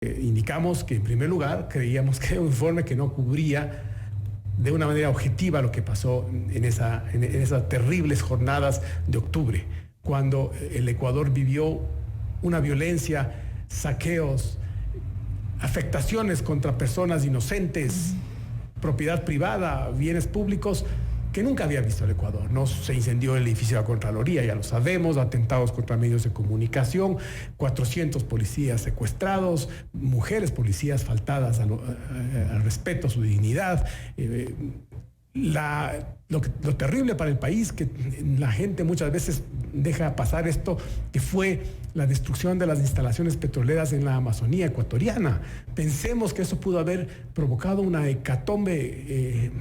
indicamos que en primer lugar creíamos que era un informe que no cubría de una manera objetiva lo que pasó en esas terribles jornadas de octubre, cuando el Ecuador vivió una violencia, saqueos, afectaciones contra personas inocentes, propiedad privada, bienes públicos, que nunca había visto el Ecuador, ¿no? Se incendió el edificio de la Contraloría, ya lo sabemos, atentados contra medios de comunicación, 400 policías secuestrados, mujeres policías faltadas al respeto a su dignidad. Lo terrible para el país, que la gente muchas veces deja pasar esto, que fue la destrucción de las instalaciones petroleras en la Amazonía ecuatoriana. Pensemos que eso pudo haber provocado una hecatombe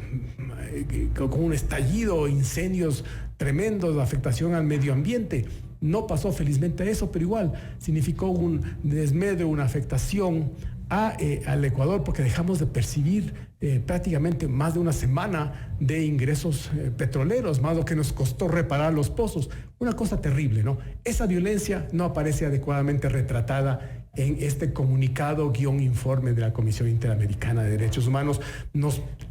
con un estallido, incendios tremendos, afectación al medio ambiente. No pasó felizmente eso, pero igual significó un desmedro, una afectación al Ecuador, porque dejamos de percibir prácticamente más de una semana de ingresos petroleros, más lo que nos costó reparar los pozos. Una cosa terrible, ¿no? Esa violencia no aparece adecuadamente retratada en este comunicado _informe de la Comisión Interamericana de Derechos Humanos.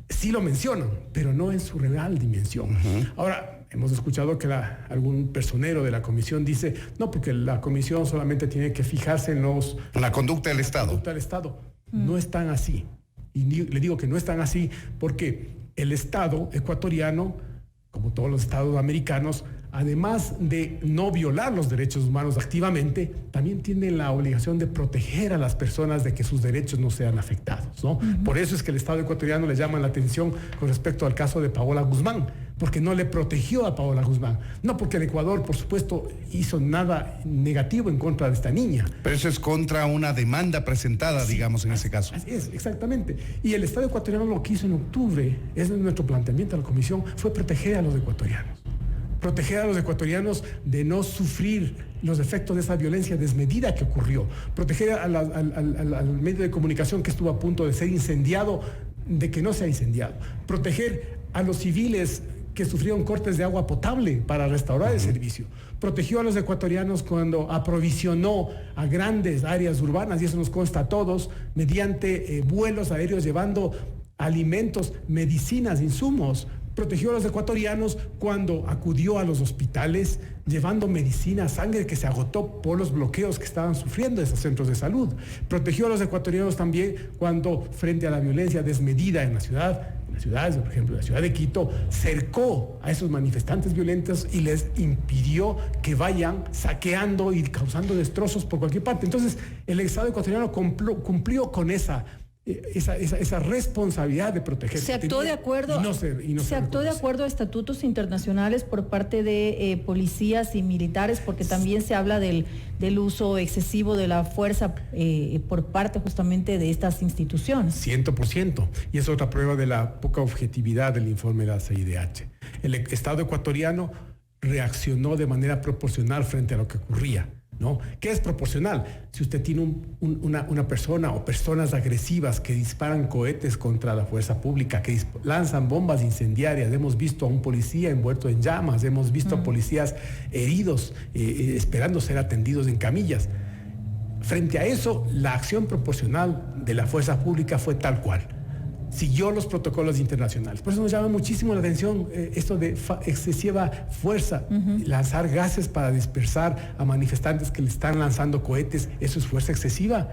Sí lo mencionan, pero no en su real dimensión. Ahora, hemos escuchado que algún personero de la comisión dice, no, porque la comisión solamente tiene que fijarse en la conducta del Estado. Conducta del Estado. No es tan así. Y le digo que no es tan así porque el Estado ecuatoriano, como todos los estados americanos, además de no violar los derechos humanos activamente, también tiene la obligación de proteger a las personas de que sus derechos no sean afectados, ¿no? Por eso es que el Estado ecuatoriano le llama la atención con respecto al caso de Paola Guzmán, porque no le protegió a Paola Guzmán. No porque el Ecuador, por supuesto, hizo nada negativo en contra de esta niña. Pero eso es contra una demanda presentada, sí, digamos, en ese caso. Así es, exactamente. Y el Estado ecuatoriano lo que hizo en octubre, es nuestro planteamiento a la Comisión, fue proteger a los ecuatorianos. Proteger a los ecuatorianos de no sufrir los efectos de esa violencia desmedida que ocurrió. Proteger al medio de comunicación que estuvo a punto de ser incendiado, de que no sea incendiado. Proteger a los civiles que sufrieron cortes de agua potable para restaurar el servicio. Protegió a los ecuatorianos cuando aprovisionó a grandes áreas urbanas, y eso nos consta a todos, mediante vuelos aéreos llevando alimentos, medicinas, insumos. Protegió a los ecuatorianos cuando acudió a los hospitales llevando medicina, sangre que se agotó por los bloqueos que estaban sufriendo esos centros de salud. Protegió a los ecuatorianos también cuando, frente a la violencia desmedida en las ciudades, por ejemplo, la ciudad de Quito, cercó a esos manifestantes violentos y les impidió que vayan saqueando y causando destrozos por cualquier parte. Entonces, el Estado ecuatoriano cumplió con esa responsabilidad de proteger. Se actuó de acuerdo, se actuó de acuerdo a estatutos internacionales por parte de policías y militares, porque también se habla del uso excesivo de la fuerza por parte justamente de estas instituciones. 100%. Y es otra prueba de la poca objetividad del informe de la CIDH. El Estado ecuatoriano reaccionó de manera proporcional frente a lo que ocurría, ¿no? ¿Qué es proporcional? Si usted tiene una persona o personas agresivas que disparan cohetes contra la fuerza pública, que lanzan bombas incendiarias, hemos visto a un policía envuelto en llamas, hemos visto a policías heridos esperando ser atendidos en camillas. Frente a eso, la acción proporcional de la fuerza pública fue tal cual. Siguió los protocolos internacionales. Por eso nos llama muchísimo la atención esto de excesiva fuerza, lanzar gases para dispersar a manifestantes que le están lanzando cohetes. Eso es fuerza excesiva,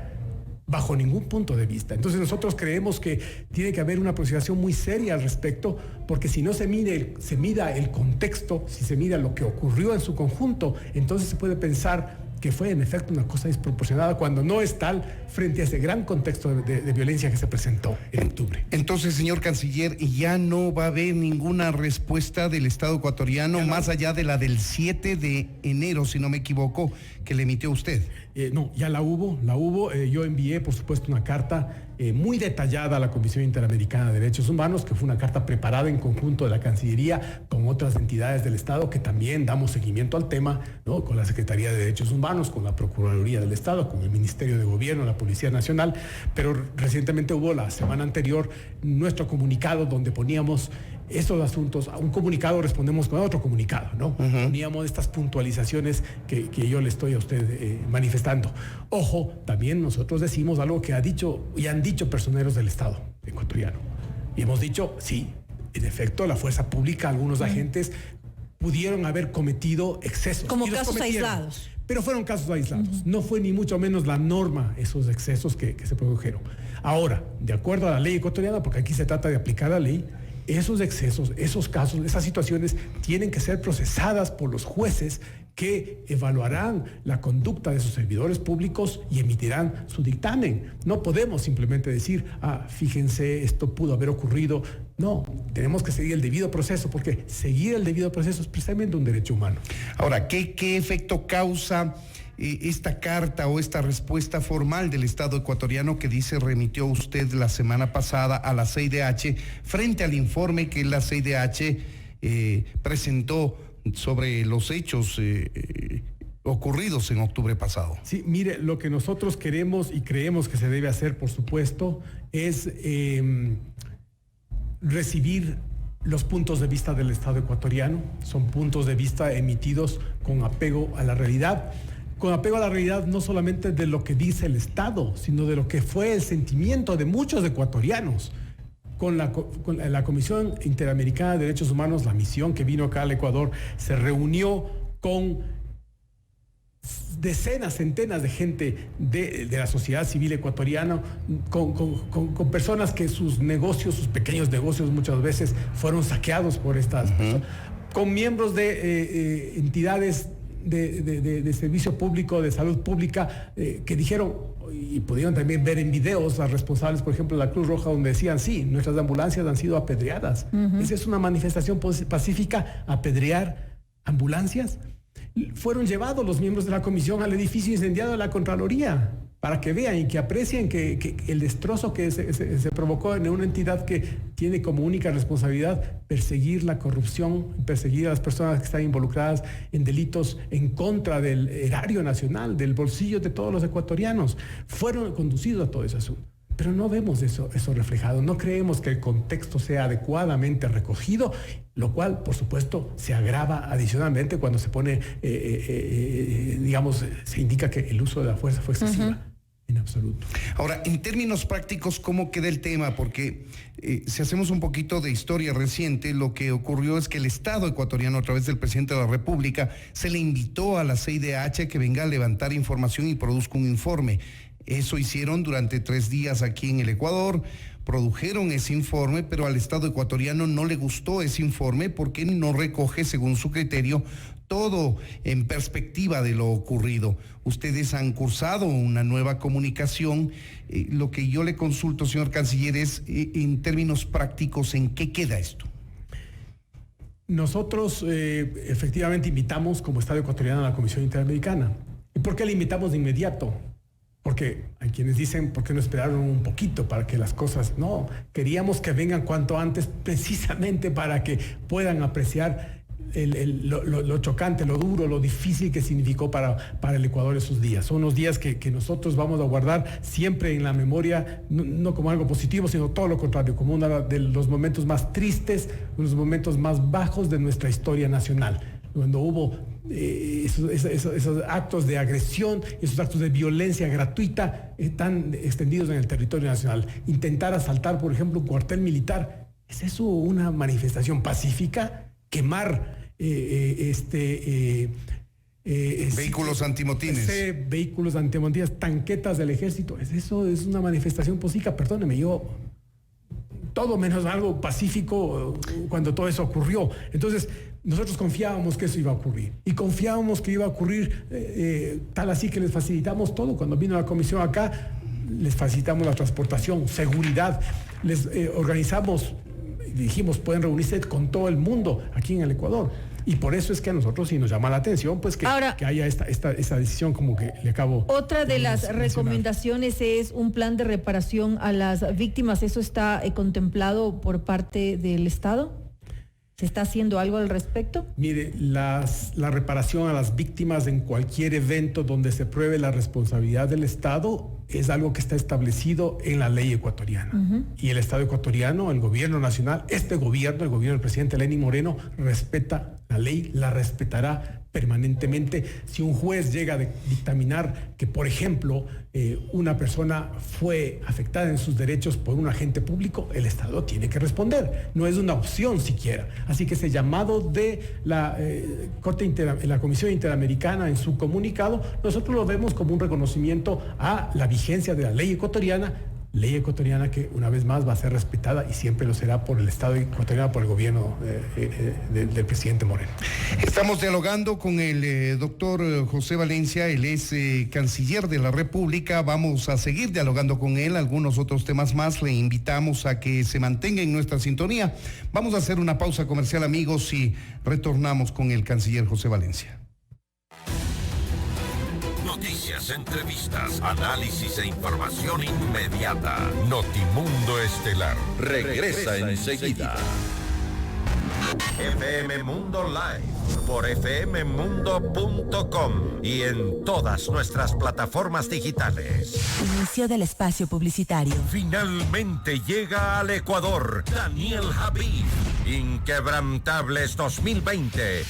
bajo ningún punto de vista. Entonces nosotros creemos que tiene que haber una aproximación muy seria al respecto, porque si no se mida el contexto, si se mira lo que ocurrió en su conjunto, entonces se puede pensar que fue en efecto una cosa desproporcionada cuando no es tal frente a ese gran contexto de violencia que se presentó en octubre. Entonces, señor canciller, ya no va a haber ninguna respuesta del Estado ecuatoriano más allá de la del 7 de enero, si no me equivoco, que le emitió usted. No, ya la hubo. Yo envié, por supuesto, una carta muy detallada a la Comisión Interamericana de Derechos Humanos, que fue una carta preparada en conjunto de la Cancillería con otras entidades del Estado que también damos seguimiento al tema, ¿no? Con la Secretaría de Derechos Humanos, con la Procuraduría del Estado, con el Ministerio de Gobierno, la Policía Nacional, pero recientemente hubo la semana anterior nuestro comunicado donde poníamos estos asuntos, a un comunicado respondemos con otro comunicado, ¿no? Poníamos estas puntualizaciones que yo le estoy a usted manifestando. Ojo, también nosotros decimos algo que ha dicho y han dicho personeros del Estado ecuatoriano. Y hemos dicho, sí, en efecto, la fuerza pública, algunos agentes pudieron haber cometido excesos. Como casos aislados. Pero fueron casos aislados. No fue ni mucho menos la norma esos excesos que se produjeron. Ahora, de acuerdo a la ley ecuatoriana, porque aquí se trata de aplicar la ley, esos excesos, esos casos, esas situaciones tienen que ser procesadas por los jueces que evaluarán la conducta de sus servidores públicos y emitirán su dictamen. No podemos simplemente decir, fíjense, esto pudo haber ocurrido. No, tenemos que seguir el debido proceso, porque seguir el debido proceso es precisamente un derecho humano. Ahora, ¿qué efecto causa esta carta o esta respuesta formal del Estado ecuatoriano que dice remitió usted la semana pasada a la CIDH frente al informe que la CIDH presentó sobre los hechos ocurridos en octubre pasado? Sí, mire, lo que nosotros queremos y creemos que se debe hacer, por supuesto, es recibir los puntos de vista del Estado ecuatoriano. Son puntos de vista emitidos con apego a la realidad. Con apego a la realidad no solamente de lo que dice el Estado, sino de lo que fue el sentimiento de muchos ecuatorianos. Con la Comisión Interamericana de Derechos Humanos, la misión que vino acá al Ecuador, se reunió con decenas, centenas de gente de la sociedad civil ecuatoriana, con personas que sus negocios, sus pequeños negocios muchas veces fueron saqueados por estas personas, con miembros de entidades de servicio público, de salud pública, que dijeron, y pudieron también ver en videos a responsables, por ejemplo, de la Cruz Roja, donde decían, sí, nuestras ambulancias han sido apedreadas. Esa es una manifestación pacífica, apedrear ambulancias. Fueron llevados los miembros de la comisión al edificio incendiado de la Contraloría, para que vean y que aprecien que el destrozo que se provocó en una entidad que tiene como única responsabilidad perseguir la corrupción, perseguir a las personas que están involucradas en delitos en contra del erario nacional, del bolsillo de todos los ecuatorianos. Fueron conducidos a todo ese asunto. Pero no vemos eso reflejado, no creemos que el contexto sea adecuadamente recogido, lo cual, por supuesto, se agrava adicionalmente cuando se pone, se indica que el uso de la fuerza fue excesiva. En absoluto. Ahora, en términos prácticos, ¿cómo queda el tema? Porque si hacemos un poquito de historia reciente, lo que ocurrió es que el Estado ecuatoriano, a través del presidente de la República, se le invitó a la CIDH que venga a levantar información y produzca un informe. Eso hicieron durante 3 días aquí en el Ecuador, produjeron ese informe, pero al Estado ecuatoriano no le gustó ese informe porque no recoge, según su criterio, todo en perspectiva de lo ocurrido. Ustedes han cursado una nueva comunicación. Lo que yo le consulto, señor canciller, es en términos prácticos, ¿en qué queda esto? Nosotros efectivamente invitamos como Estado ecuatoriano a la Comisión Interamericana. ¿Y por qué le invitamos de inmediato? Porque hay quienes dicen, ¿por qué no esperaron un poquito para que las cosas? No, queríamos que vengan cuanto antes precisamente para que puedan apreciar lo chocante, lo duro, lo difícil que significó para el Ecuador esos días. Son unos días que nosotros vamos a guardar siempre en la memoria, no como algo positivo, sino todo lo contrario, como uno de los momentos más tristes, los momentos más bajos de nuestra historia nacional, cuando hubo esos actos de agresión, esos actos de violencia gratuita tan extendidos en el territorio nacional. Intentar asaltar, por ejemplo, un cuartel militar, ¿es eso una manifestación pacífica? Quemar vehículos antimotines. Vehículos antimotines, tanquetas del ejército, ¿eso es una manifestación pacífica? Perdóneme, yo todo menos algo pacífico cuando todo eso ocurrió. Entonces, nosotros confiábamos que eso iba a ocurrir y confiábamos que iba a ocurrir tal así que les facilitamos todo. Cuando vino la comisión acá, les facilitamos la transportación, seguridad, les organizamos, dijimos, pueden reunirse con todo el mundo aquí en el Ecuador. Y por eso es que a nosotros sí nos llama la atención, pues que haya esta decisión como que le acabo. Otra de las recomendaciones es un plan de reparación a las víctimas. ¿Eso está contemplado por parte del Estado? ¿Se está haciendo algo al respecto? Mire, la reparación a las víctimas en cualquier evento donde se pruebe la responsabilidad del Estado es algo que está establecido en la ley ecuatoriana. Y el Estado ecuatoriano, el gobierno nacional, el gobierno del presidente Lenín Moreno, respeta la ley, la respetará permanentemente. Si un juez llega a dictaminar que, por ejemplo, una persona fue afectada en sus derechos por un agente público, el Estado tiene que responder. No es una opción siquiera. Así que ese llamado de la la Comisión Interamericana en su comunicado, nosotros lo vemos como un reconocimiento a la vigencia de la ley ecuatoriana que una vez más va a ser respetada y siempre lo será por el Estado ecuatoriano, por el gobierno del presidente Moreno. Estamos dialogando con el doctor José Valencia, él es canciller de la República. Vamos a seguir dialogando con él, algunos otros temas más. Le invitamos a que se mantenga en nuestra sintonía. Vamos a hacer una pausa comercial, amigos, y retornamos con el canciller José Valencia. Noticias, entrevistas, análisis e información inmediata. Notimundo Estelar regresa enseguida. FM Mundo Live por fmmundo.com y en todas nuestras plataformas digitales. Inicio del espacio publicitario. Finalmente llega al Ecuador Daniel Habib. Inquebrantables 2020.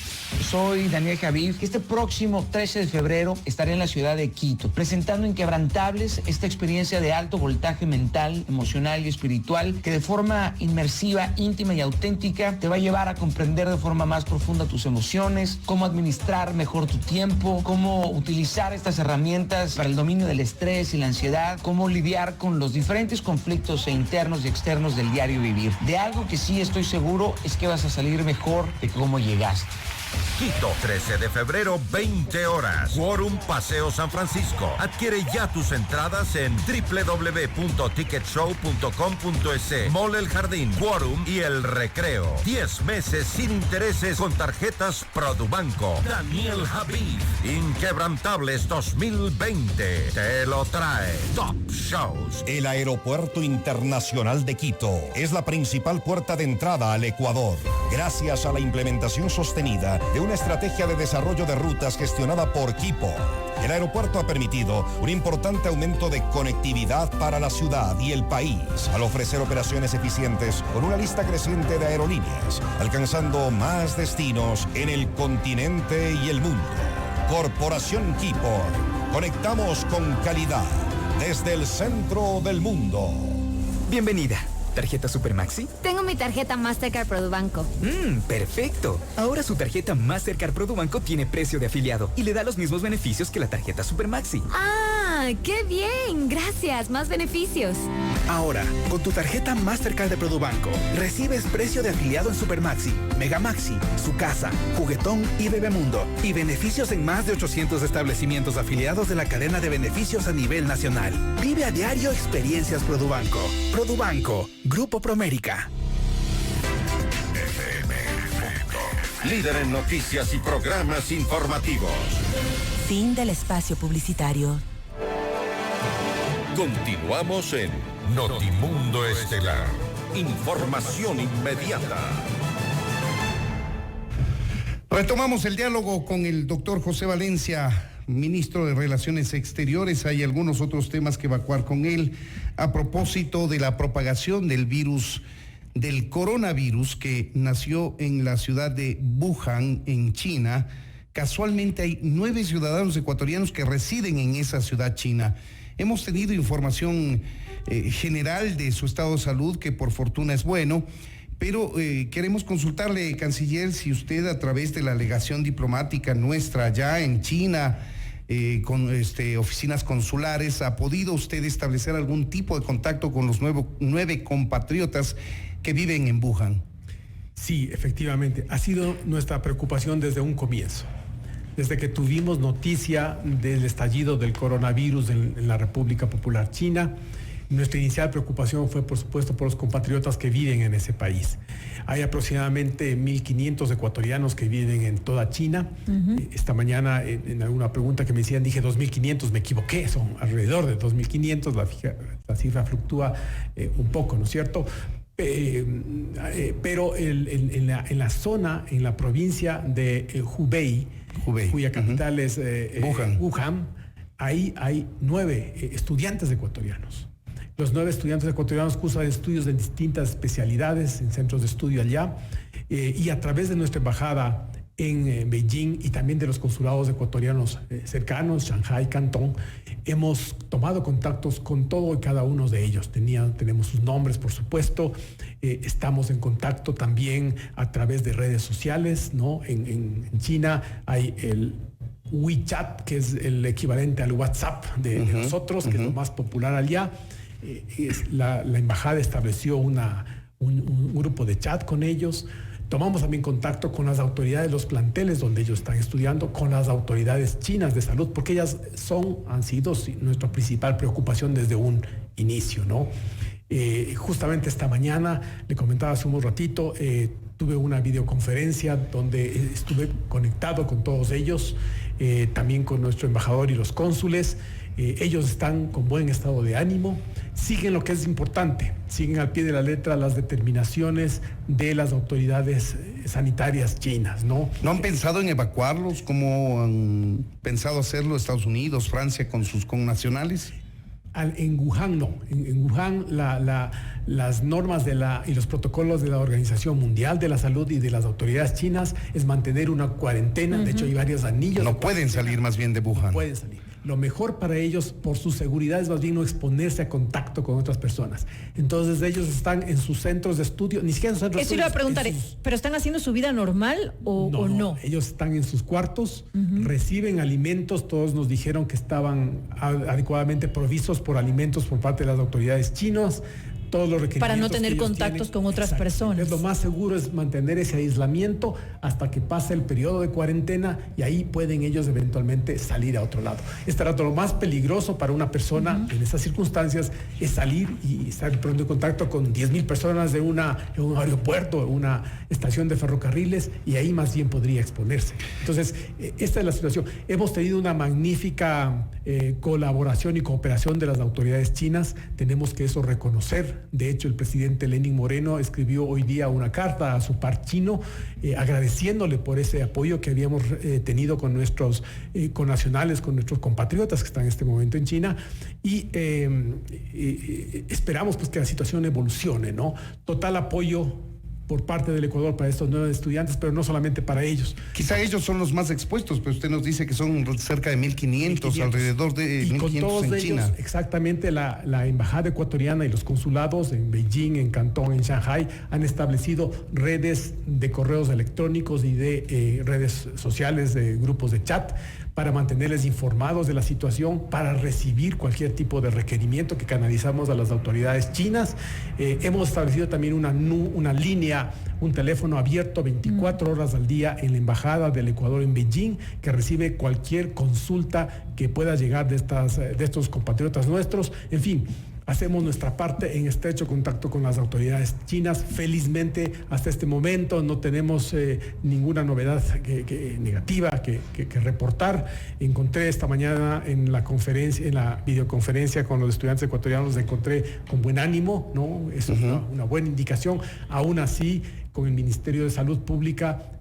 Soy Daniel Habib. Este próximo 13 de febrero estaré en la ciudad de Quito presentando Inquebrantables, esta experiencia de alto voltaje mental, emocional y espiritual que de forma inmersiva, íntima y auténtica te va a llevar a comprender de forma más profunda tus emociones, cómo administrar mejor tu tiempo, cómo utilizar estas herramientas para el dominio del estrés y la ansiedad, cómo lidiar con los diferentes conflictos internos y externos del diario vivir. De algo que sí estoy seguro es que vas a salir mejor de cómo llegaste. Quito, 13 de febrero, 20 horas. Quórum Paseo San Francisco. Adquiere ya tus entradas en www.ticketshow.com.es. Mall El Jardín, Quórum y El Recreo. 10 meses sin intereses con tarjetas Produbanco. Daniel Habib. Inquebrantables 2020. Te lo trae Top Shows. El Aeropuerto Internacional de Quito es la principal puerta de entrada al Ecuador. Gracias a la implementación sostenida de una estrategia de desarrollo de rutas gestionada por Quipo, el aeropuerto ha permitido un importante aumento de conectividad para la ciudad y el país, al ofrecer operaciones eficientes con una lista creciente de aerolíneas, alcanzando más destinos en el continente y el mundo. Corporación Quipo, conectamos con calidad desde el centro del mundo. Bienvenida. ¿Tarjeta Supermaxi? Tengo mi tarjeta Mastercard Produbanco. Perfecto. Ahora su tarjeta Mastercard Produbanco tiene precio de afiliado y le da los mismos beneficios que la tarjeta Supermaxi. ¡Ah, qué bien! Gracias, más beneficios. Ahora, con tu tarjeta Mastercard de Produbanco, recibes precio de afiliado en Supermaxi, Megamaxi, Sucasa, Juguetón y Bebemundo. Y beneficios en más de 800 establecimientos afiliados de la cadena de beneficios a nivel nacional. Vive a diario experiencias Produbanco. Produbanco. Grupo Promérica. Líder en noticias y programas informativos. Fin del espacio publicitario. Continuamos en Notimundo Estelar. Información inmediata. Retomamos el diálogo con el doctor José Valencia, ministro de Relaciones Exteriores. Hay algunos otros temas que evacuar con él a propósito de la propagación del virus, del coronavirus que nació en la ciudad de Wuhan, en China. Casualmente hay 9 ciudadanos ecuatorianos que residen en esa ciudad china. Hemos tenido información general de su estado de salud, que por fortuna es bueno, pero queremos consultarle, canciller, si usted a través de la legación diplomática nuestra allá en China, con oficinas consulares, ¿ha podido usted establecer algún tipo de contacto con los 9 compatriotas que viven en Wuhan? Sí, efectivamente. Ha sido nuestra preocupación desde un comienzo. Desde que tuvimos noticia del estallido del coronavirus en la República Popular China, nuestra inicial preocupación fue, por supuesto, por los compatriotas que viven en ese país. Hay aproximadamente 1.500 ecuatorianos que viven en toda China. Esta mañana, en alguna pregunta que me decían, dije 2.500, me equivoqué, son alrededor de 2.500, la cifra fluctúa un poco, ¿no es cierto? Pero en la zona, en la provincia de Hubei, cuya capital es Wuhan, ahí hay 9 estudiantes ecuatorianos. Los 9 estudiantes ecuatorianos cursan estudios de distintas especialidades en centros de estudio allá, y a través de nuestra embajada en Beijing y también de los consulados ecuatorianos cercanos, Shanghái, Cantón, hemos tomado contactos con todo y cada uno de ellos. Tenemos sus nombres, por supuesto. Estamos en contacto también a través de redes sociales, ¿no? En China hay el WeChat, que es el equivalente al WhatsApp de nosotros, que es lo más popular allá. La embajada estableció un grupo de chat con ellos. Tomamos también contacto con las autoridades de los planteles donde ellos están estudiando, con las autoridades chinas de salud, porque ellas han sido nuestra principal preocupación desde un inicio, ¿no? Justamente esta mañana, le comentaba hace un ratito, tuve una videoconferencia donde estuve conectado con todos ellos, también con nuestro embajador y los cónsules. Ellos están con buen estado de ánimo, siguen lo que es importante, siguen al pie de la letra las determinaciones de las autoridades sanitarias chinas, ¿no? ¿No han pensado en evacuarlos como han pensado hacerlo Estados Unidos, Francia con sus connacionales? En Wuhan no. En Wuhan las normas y los protocolos de la Organización Mundial de la Salud y de las autoridades chinas es mantener una cuarentena. De hecho, hay varios anillos. No pueden salir más bien de Wuhan. No pueden salir. Lo mejor para ellos, por su seguridad, es más bien no exponerse a contacto con otras personas. Entonces ellos están en sus centros de estudio, ni siquiera en sus centros de estudio. Eso iba a preguntar, ¿pero están haciendo su vida normal o no? Ellos están en sus cuartos, reciben alimentos, todos nos dijeron que estaban adecuadamente provistos por alimentos por parte de las autoridades chinas. Todos los requerimientos para no tener contactos con otras personas. Lo más seguro es mantener ese aislamiento hasta que pase el periodo de cuarentena y ahí pueden ellos eventualmente salir a otro lado. Lo más peligroso para una persona en esas circunstancias es salir y estar poniendo en contacto con 10,000 personas en un aeropuerto, una estación de ferrocarriles, y ahí más bien podría exponerse. Entonces, esta es la situación. Hemos tenido una magnífica colaboración y cooperación de las autoridades chinas. Tenemos que eso reconocer. De hecho, el presidente Lenín Moreno escribió hoy día una carta a su par chino agradeciéndole por ese apoyo que habíamos tenido con nuestros connacionales, con nuestros compatriotas que están en este momento en China, y esperamos pues que la situación evolucione, ¿no? Total apoyo por parte del Ecuador para estos 9 estudiantes, pero no solamente para ellos. Quizá ellos son los más expuestos, pero usted nos dice que son cerca de 1.500, alrededor de 1.500 en China. Exactamente, la embajada ecuatoriana y los consulados en Beijing, en Cantón, en Shanghái, han establecido redes de correos electrónicos y de redes sociales, de grupos de chat, para mantenerles informados de la situación, para recibir cualquier tipo de requerimiento que canalizamos a las autoridades chinas. Hemos establecido también una línea, un teléfono abierto 24 horas al día en la Embajada del Ecuador en Beijing, que recibe cualquier consulta que pueda llegar de estos compatriotas nuestros. En fin, hacemos nuestra parte en estrecho contacto con las autoridades chinas. Felizmente, hasta este momento no tenemos ninguna novedad negativa que reportar. Encontré esta mañana en la videoconferencia con los estudiantes ecuatorianos, encontré con buen ánimo, ¿no? Eso es una buena indicación. Aún así, con el Ministerio de Salud Pública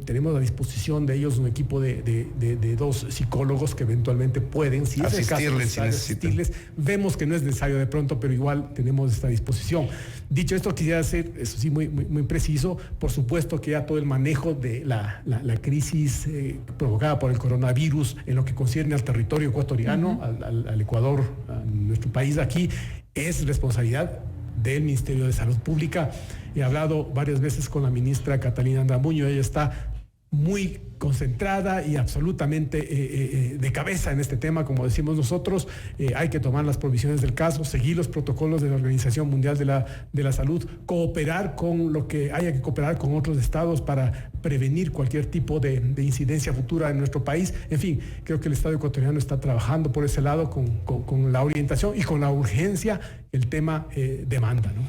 tenemos a disposición de ellos un equipo de 2 psicólogos que eventualmente pueden, si es el caso, asistirles. Vemos que no es necesario de pronto, pero igual tenemos esta disposición. Dicho esto, quisiera ser, eso sí, muy preciso. Por supuesto que ya todo el manejo de la crisis provocada por el coronavirus en lo que concierne al territorio ecuatoriano, al Ecuador, a nuestro país aquí, es responsabilidad del Ministerio de Salud Pública. He hablado varias veces con la ministra Catalina Andramuño. Ella está muy concentrada y absolutamente de cabeza en este tema, como decimos nosotros. Hay que tomar las provisiones del caso, seguir los protocolos de la Organización Mundial de la Salud, cooperar con lo que haya que cooperar con otros estados para prevenir cualquier tipo de incidencia futura en nuestro país. En fin, creo que el Estado ecuatoriano está trabajando por ese lado con la orientación y con la urgencia que el tema demanda, ¿no?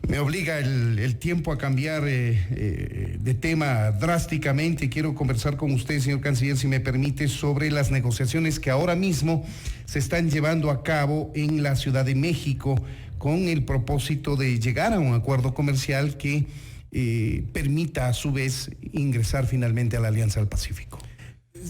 Me obliga el tiempo a cambiar de tema drásticamente. Quiero conversar con usted, señor canciller, si me permite, sobre las negociaciones que ahora mismo se están llevando a cabo en la Ciudad de México con el propósito de llegar a un acuerdo comercial que permita a su vez ingresar finalmente a la Alianza del Pacífico.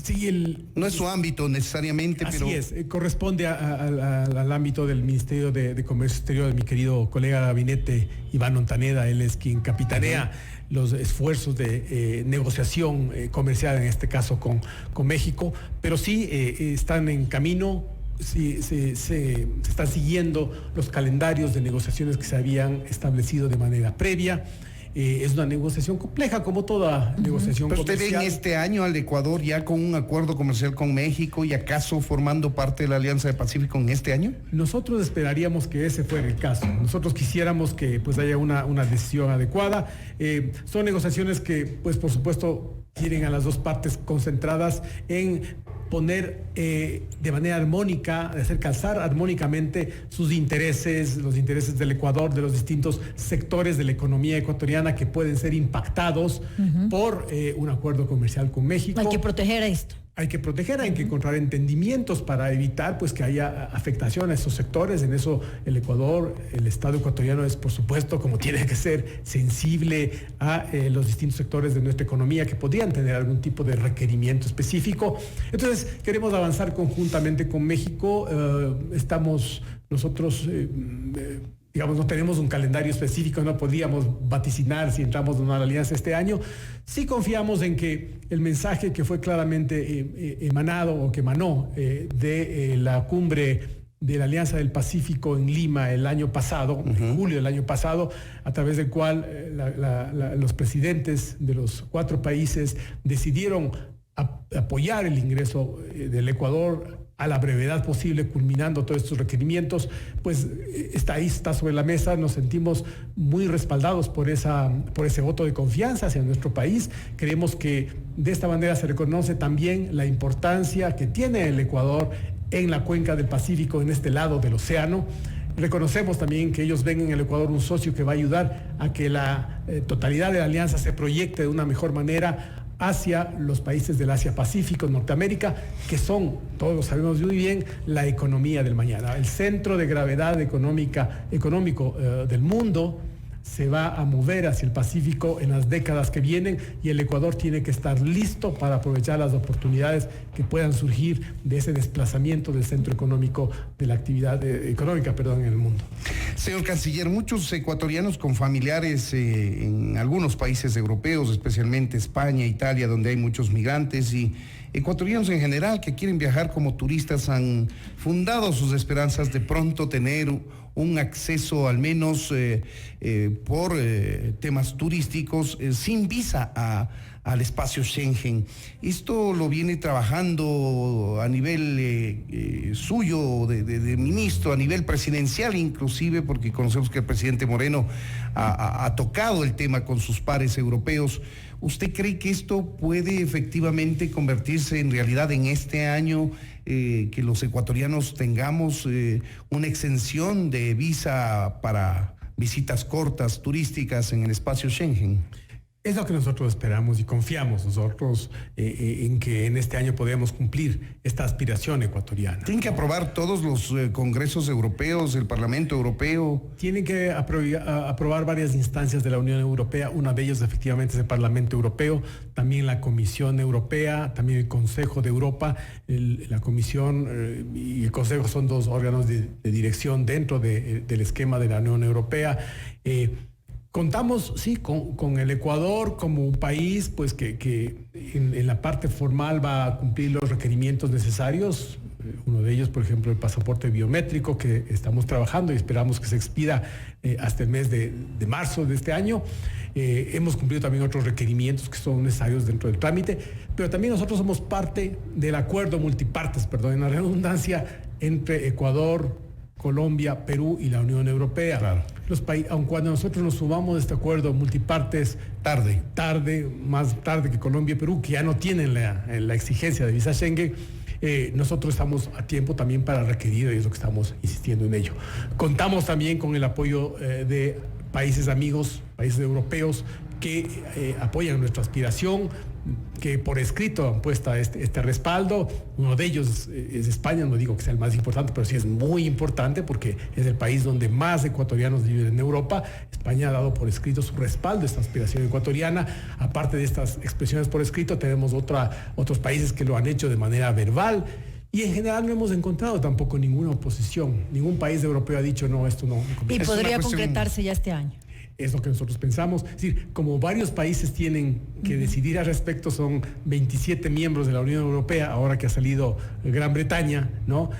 Sí, no es su ámbito necesariamente, así pero... es, corresponde al ámbito del Ministerio de Comercio Exterior de mi querido colega de gabinete Iván Ontaneda. Él es quien capitanea los esfuerzos de negociación comercial, en este caso con México, pero sí están en camino. Sí, se están siguiendo los calendarios de negociaciones que se habían establecido de manera previa. Es una negociación compleja, como toda negociación ¿Pero comercial. usted ve en este año al Ecuador ya con un acuerdo comercial con México y acaso formando parte de la Alianza del Pacífico en este año? Nosotros esperaríamos que ese fuera el caso. Nosotros quisiéramos que pues haya una decisión adecuada. Son negociaciones que, pues por supuesto, quieren a las dos partes concentradas en poner de manera armónica, de hacer calzar armónicamente sus intereses, los intereses del Ecuador, de los distintos sectores de la economía ecuatoriana que pueden ser impactados por un acuerdo comercial con México. Hay que proteger esto. Hay que proteger, hay que encontrar entendimientos para evitar pues que haya afectación a esos sectores. En eso el Ecuador, el Estado ecuatoriano es, por supuesto, como tiene que ser, sensible a los distintos sectores de nuestra economía que podrían tener algún tipo de requerimiento específico. Entonces, queremos avanzar conjuntamente con México. Estamos nosotros... digamos, no tenemos un calendario específico, no podríamos vaticinar si entramos en una alianza este año. Sí confiamos en que el mensaje que fue claramente emanado o que emanó de la cumbre de la Alianza del Pacífico en Lima el año pasado, en julio del año pasado, a través del cual los presidentes de los 4 países decidieron apoyar el ingreso del Ecuador a la brevedad posible, culminando todos estos requerimientos, pues está ahí, está sobre la mesa. Nos sentimos muy respaldados por ese voto de confianza hacia nuestro país. Creemos que de esta manera se reconoce también la importancia que tiene el Ecuador en la cuenca del Pacífico, en este lado del océano. Reconocemos también que ellos ven en el Ecuador un socio que va a ayudar a que la totalidad de la alianza se proyecte de una mejor manera hacia los países del Asia-Pacífico, Norteamérica, que son, todos lo sabemos muy bien, la economía del mañana. El centro de gravedad económico del mundo se va a mover hacia el Pacífico en las décadas que vienen, y el Ecuador tiene que estar listo para aprovechar las oportunidades que puedan surgir de ese desplazamiento del centro económico de la actividad económica en el mundo. Señor Canciller, muchos ecuatorianos con familiares en algunos países europeos, especialmente España, Italia, donde hay muchos migrantes, y ecuatorianos en general que quieren viajar como turistas, han fundado sus esperanzas de pronto tener un acceso, al menos por temas turísticos, sin visa al espacio Schengen. Esto lo viene trabajando a nivel suyo, de ministro, a nivel presidencial inclusive, porque conocemos que el presidente Moreno ha tocado el tema con sus pares europeos. ¿Usted cree que esto puede efectivamente convertirse en realidad en este año, que los ecuatorianos tengamos una exención de visa para visitas cortas turísticas en el espacio Schengen? Es lo que nosotros esperamos y confiamos nosotros en que en este año podamos cumplir esta aspiración ecuatoriana. ¿Tienen que aprobar todos los congresos europeos, el Parlamento Europeo? Tienen que aprobar varias instancias de la Unión Europea. Una de ellas efectivamente es el Parlamento Europeo, también la Comisión Europea, también el Consejo de Europa. La Comisión y el Consejo son 2 órganos de dirección dentro del esquema de la Unión Europea. Contamos, sí, con el Ecuador como un país pues que en la parte formal va a cumplir los requerimientos necesarios. Uno de ellos, por ejemplo, el pasaporte biométrico, que estamos trabajando y esperamos que se expida hasta el mes de marzo de este año. Hemos cumplido también otros requerimientos que son necesarios dentro del trámite, pero también nosotros somos parte del acuerdo multipartes, en la redundancia, entre Ecuador, Colombia, Perú y la Unión Europea. Claro. Aun cuando nosotros nos sumamos a este acuerdo multipartes más tarde que Colombia y Perú, que ya no tienen la exigencia de visa Schengen, nosotros estamos a tiempo también para requerir, y es lo que estamos insistiendo en ello. Contamos también con el apoyo de países amigos, países europeos, que apoyan nuestra aspiración que por escrito han puesto este respaldo. Uno de ellos es España, no digo que sea el más importante, pero sí es muy importante porque es el país donde más ecuatorianos viven en Europa. España ha dado por escrito su respaldo a esta aspiración ecuatoriana. Aparte de estas expresiones por escrito, tenemos otros países que lo han hecho de manera verbal. Y en general no hemos encontrado tampoco ninguna oposición. Ningún país europeo ha dicho no, esto no. Y podría concretarse ya este año. Es lo que nosotros pensamos. Es decir, como varios países tienen que decidir al respecto, son 27 miembros de la Unión Europea, ahora que ha salido Gran Bretaña, ¿no?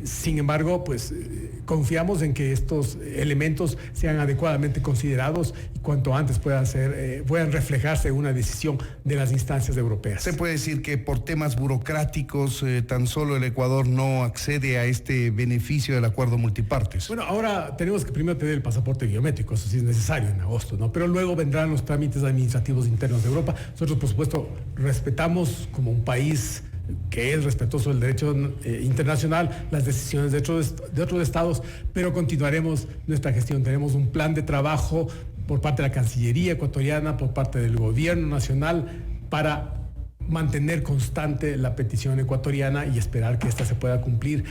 Sin embargo, pues confiamos en que estos elementos sean adecuadamente considerados y cuanto antes puedan reflejarse en una decisión de las instancias europeas. Se puede decir que por temas burocráticos tan solo el Ecuador no accede a este beneficio del acuerdo multipartes. Bueno, ahora tenemos que primero tener el pasaporte biométrico, eso sí es necesario en agosto, ¿no? Pero luego vendrán los trámites administrativos internos de Europa. Nosotros, por supuesto, respetamos como un país que es respetuoso del derecho internacional las decisiones de otros estados, pero continuaremos nuestra gestión. Tenemos un plan de trabajo por parte de la Cancillería ecuatoriana, por parte del gobierno nacional, para mantener constante la petición ecuatoriana y esperar que esta se pueda cumplir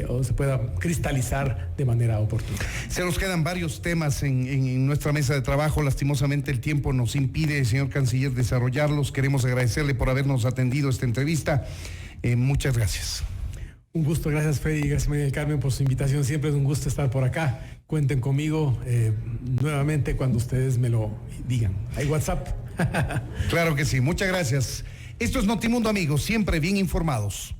o se pueda cristalizar de manera oportuna. Se nos quedan varios temas en nuestra mesa de trabajo. Lastimosamente el tiempo nos impide, señor canciller, desarrollarlos. Queremos agradecerle por habernos atendido esta entrevista. Muchas gracias. Un gusto, gracias Freddy, gracias María del Carmen por su invitación. Siempre es un gusto estar por acá. Cuenten conmigo nuevamente cuando ustedes me lo digan. Hay WhatsApp. Claro que sí, muchas gracias. Esto es Notimundo, amigos, siempre bien informados.